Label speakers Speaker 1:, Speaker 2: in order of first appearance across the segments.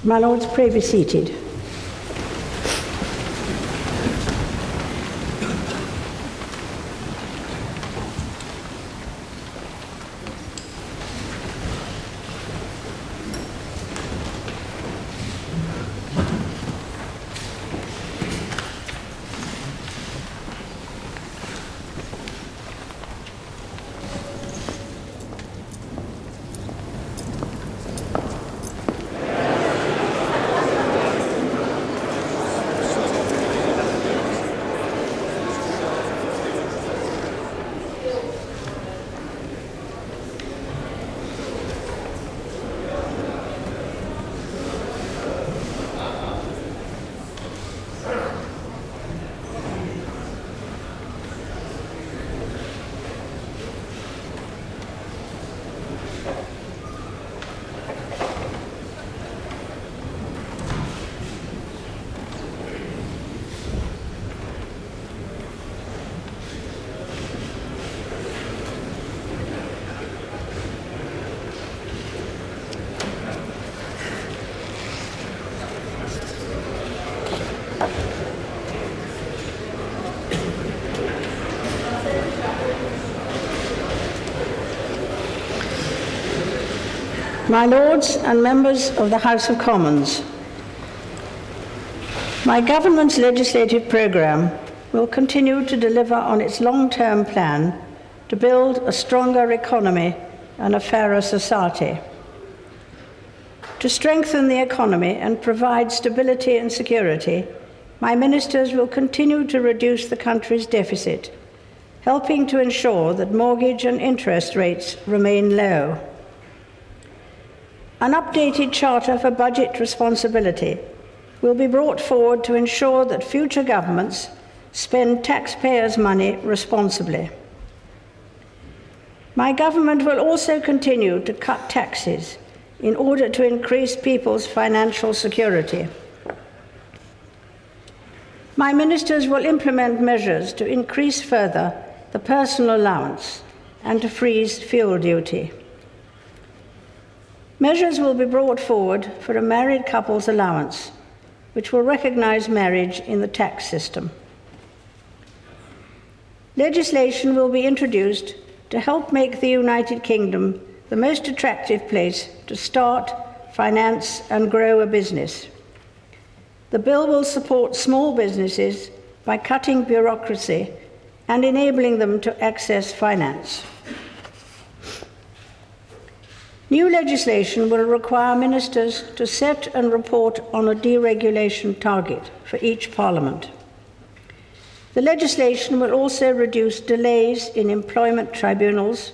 Speaker 1: My Lords, pray be seated. My Lords and members of the House of Commons, my government's legislative programme will continue to deliver on its long-term plan to build a stronger economy and a fairer society. To strengthen the economy and provide stability and security, my ministers will continue to reduce the country's deficit, helping to ensure that mortgage and interest rates remain low. An updated charter for budget responsibility will be brought forward to ensure that future governments spend taxpayers' money responsibly. My government will also continue to cut taxes in order to increase people's financial security. My ministers will implement measures to increase further the personal allowance and to freeze fuel duty. Measures will be brought forward for a married couple's allowance, which will recognise marriage in the tax system. Legislation will be introduced to help make the United Kingdom the most attractive place to start, finance and grow a business. The bill will support small businesses by cutting bureaucracy and enabling them to access finance. New legislation will require ministers to set and report on a deregulation target for each parliament. The legislation will also reduce delays in employment tribunals,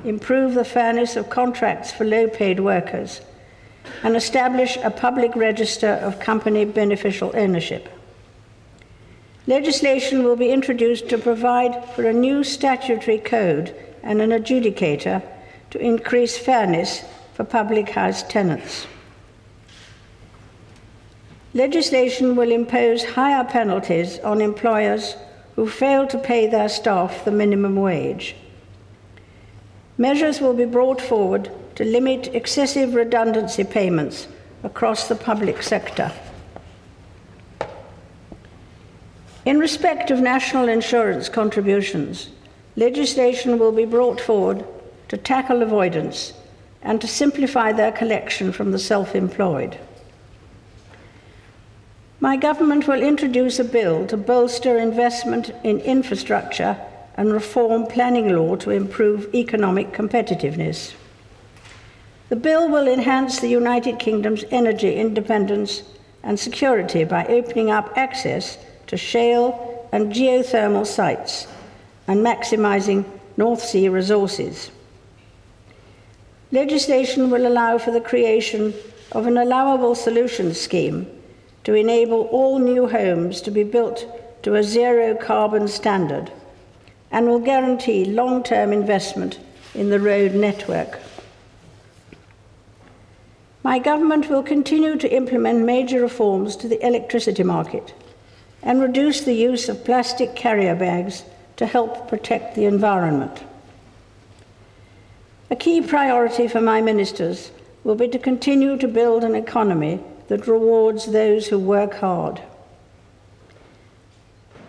Speaker 1: improve the fairness of contracts for low-paid workers, and establish a public register of company beneficial ownership. Legislation will be introduced to provide for a new statutory code and an adjudicator to increase fairness for public house tenants. Legislation will impose higher penalties on employers who fail to pay their staff the minimum wage. Measures will be brought forward to limit excessive redundancy payments across the public sector. In respect of national insurance contributions, legislation will be brought forward to tackle avoidance and to simplify their collection from the self-employed. My government will introduce a bill to bolster investment in infrastructure and reform planning law to improve economic competitiveness. The bill will enhance the United Kingdom's energy independence and security by opening up access to shale and geothermal sites and maximising North Sea resources. Legislation will allow for the creation of an allowable solutions scheme to enable all new homes to be built to a zero carbon standard and will guarantee long-term investment in the road network. My government will continue to implement major reforms to the electricity market and reduce the use of plastic carrier bags to help protect the environment. A key priority for my ministers will be to continue to build an economy that rewards those who work hard.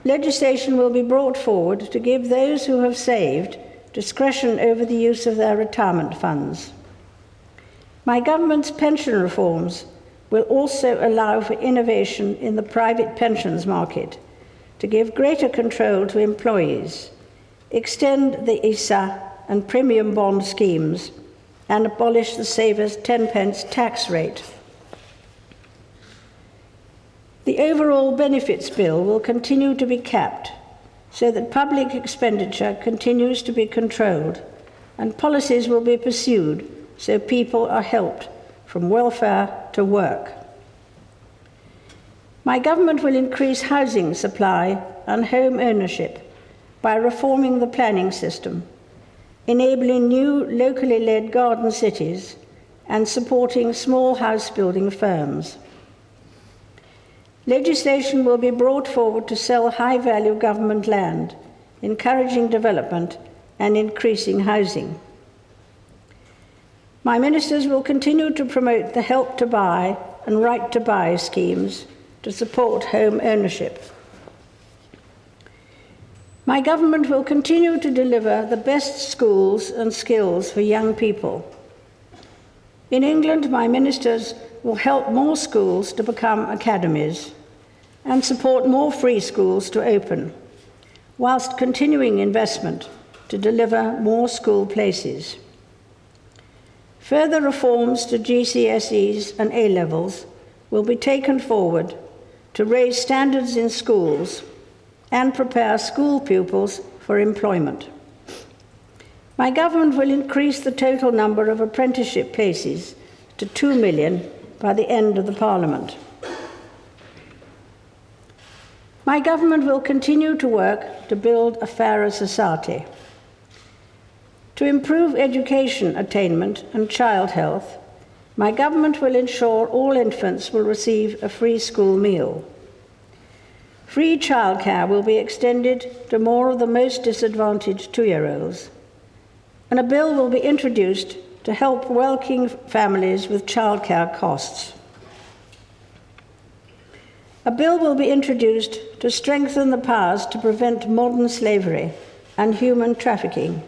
Speaker 1: Legislation will be brought forward to give those who have saved discretion over the use of their retirement funds. My government's pension reforms will also allow for innovation in the private pensions market to give greater control to employees, extend the ISA and premium bond schemes, and abolish the saver's 10p tax rate. The overall benefits bill will continue to be capped so that public expenditure continues to be controlled and policies will be pursued so people are helped from welfare to work. My government will increase housing supply and home ownership by reforming the planning system, enabling new locally led garden cities, and supporting small house building firms. Legislation will be brought forward to sell high-value government land, encouraging development and increasing housing. My ministers will continue to promote the Help to Buy and Right to Buy schemes to support home ownership. My government will continue to deliver the best schools and skills for young people. In England, my ministers will help more schools to become academies and support more free schools to open, whilst continuing investment to deliver more school places. Further reforms to GCSEs and A-levels will be taken forward to raise standards in schools and prepare school pupils for employment. My government will increase the total number of apprenticeship places to 2 million by the end of the Parliament. My government will continue to work to build a fairer society. To improve education attainment and child health, my government will ensure all infants will receive a free school meal. Free childcare will be extended to more of the most disadvantaged 2-year-olds, and a bill will be introduced to help working families with childcare costs. A bill will be introduced to strengthen the powers to prevent modern slavery and human trafficking,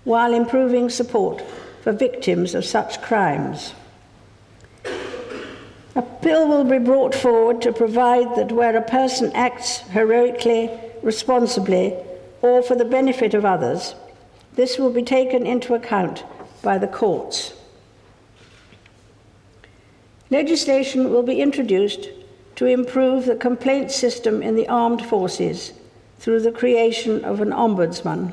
Speaker 1: while improving support for victims of such crimes. A bill will be brought forward to provide that where a person acts heroically, responsibly, or for the benefit of others, this will be taken into account by the courts. Legislation will be introduced to improve the complaint system in the armed forces through the creation of an ombudsman.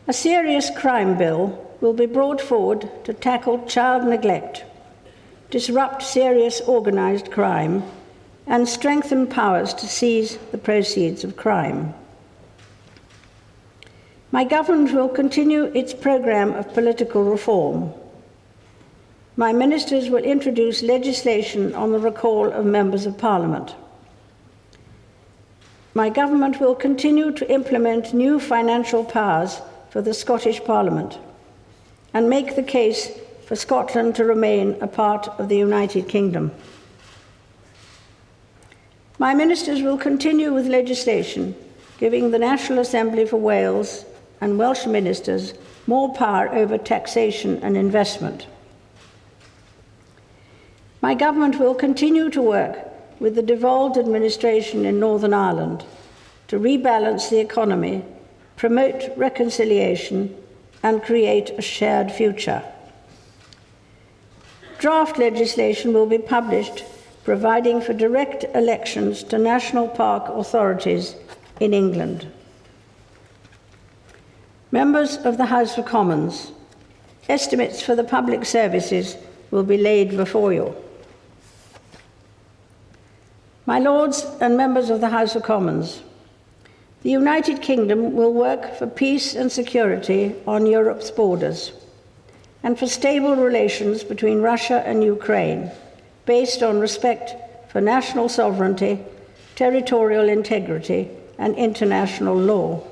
Speaker 1: A serious crime bill will be brought forward to tackle child neglect, disrupt serious organised crime, and strengthen powers to seize the proceeds of crime. My government will continue its programme of political reform. My ministers will introduce legislation on the recall of members of Parliament. My government will continue to implement new financial powers for the Scottish Parliament and make the case for Scotland to remain a part of the United Kingdom. My ministers will continue with legislation giving the National Assembly for Wales and Welsh ministers more power over taxation and investment. My government will continue to work with the devolved administration in Northern Ireland to rebalance the economy, promote reconciliation, and create a shared future. Draft legislation will be published providing for direct elections to national park authorities in England. Members of the House of Commons, estimates for the public services will be laid before you. My Lords and members of the House of Commons, the United Kingdom will work for peace and security on Europe's borders and for stable relations between Russia and Ukraine based on respect for national sovereignty, territorial integrity, and international law.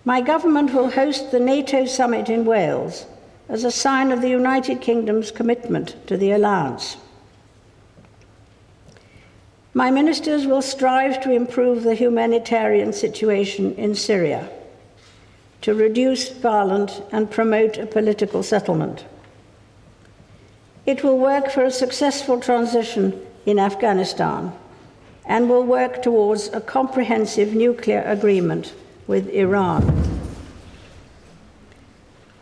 Speaker 1: My government will host the NATO summit in Wales as a sign of the United Kingdom's commitment to the alliance. My ministers will strive to improve the humanitarian situation in Syria, to reduce violence and promote a political settlement. It will work for a successful transition in Afghanistan and will work towards a comprehensive nuclear agreement with Iran.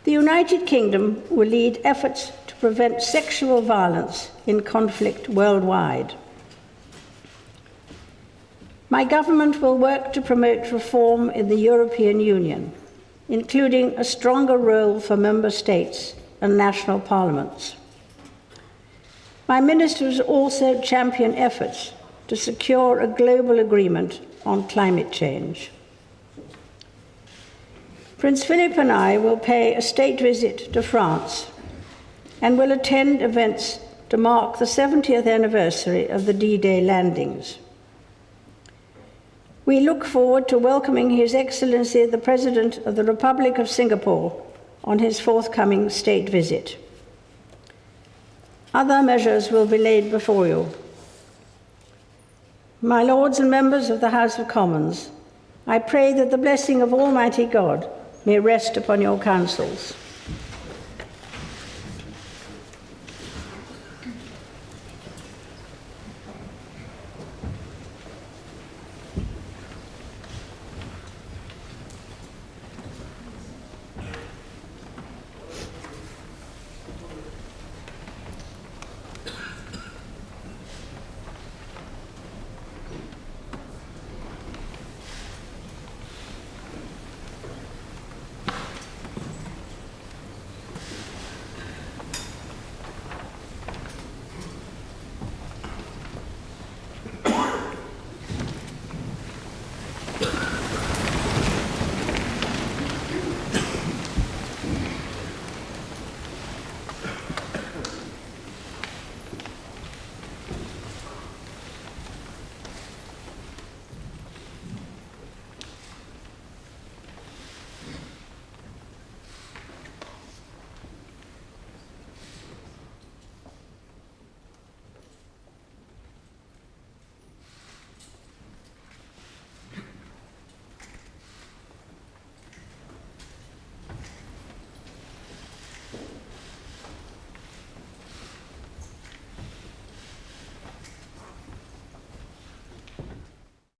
Speaker 1: The United Kingdom will lead efforts to prevent sexual violence in conflict worldwide. My government will work to promote reform in the European Union, including a stronger role for member states and national parliaments. My ministers also champion efforts to secure a global agreement on climate change. Prince Philip and I will pay a state visit to France and will attend events to mark the 70th anniversary of the D-Day landings. We look forward to welcoming His Excellency the President of the Republic of Singapore on his forthcoming state visit. Other measures will be laid before you. My Lords and members of the House of Commons, I pray that the blessing of Almighty God may rest upon your councils.